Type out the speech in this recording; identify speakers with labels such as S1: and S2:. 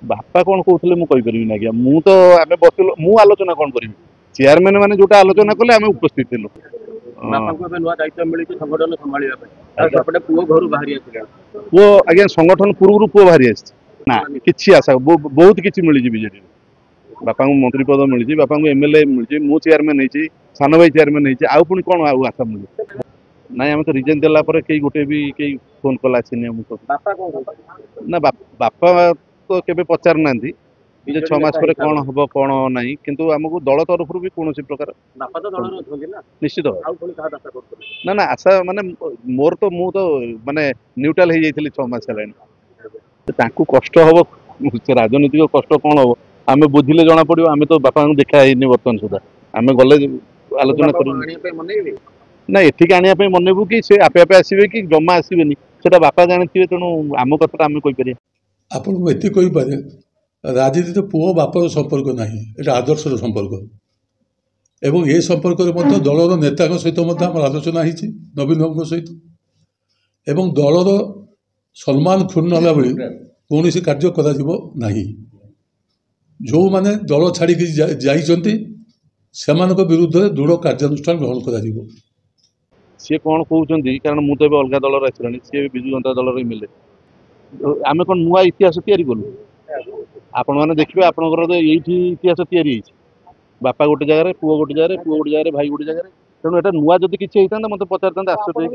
S1: बापा कौन कहते मुझे आज्ञा मु तो आम बस मु आलोचना कौन करी चेयरमैन मैंने जो आलोचना कले आम उपस्थित थिलु पुओ आज्ञा संगठन पूर्व पुओ बाहरी ना किसी आशा बहुत किसी मिली बीजेडी बापा को मंत्री पद मिली बापा को एमएलए मिली मु चेयरमैन होती सान भाई चेयरमैन होती आउ पुणी कौन आशा मिली ना आम तो रिजाइन देला कई गोटे भी कई फोन कल आसनी ना बापा तो केबे पचार ना जे 6 मास पर कौन हम कौन ना किंतु आमको दल तरफ भी कौन प्रकार निश्चित ना ना आशा माने मोर तो मु तो माने न्यूट्राल हो जाइए 6 मास है कष्ट हम राजनीतिक कष्ट कौन हम आम बुझिले जना पड़ो आम तो बापा देखा है बर्तमान सुधा आम गले आलोचना कर ना एठिक आने मनबू कि से आपे आपे आसवे कि जमा आसबेनि से बापा जानी तेणु आम कथा आम कहीपर
S2: आपको ये कहीपे राजनीति तो पुओ बापर संपर्क ना ये आदर्शर संपर्क एवं ये संपर्क दलर नेता सहित आलोचना होती नवीन बाबू सहित एवं दलर सम्मान क्षुण्ण है कौन कार्य करा जो मैंने दल छाड़ी जा विरुद्ध में दृढ़ कार्यानुष्ठान ग्रहण कर
S1: सी कौन कहते कारण मुझे तो अलग दल आसलानी सी विजु जनता दल मिले आम कौन नुआ इतिहास तैयारी कलु आपण मैंने देखिए आपंकर ये इतिहास तैयारी बापा गोटे जगह पुओ गोटे जगह पुओ गोटे जगह भाई गोटे जगह तेणु यहाँ नुआ जब किसी होता मत पचार आश्चर्य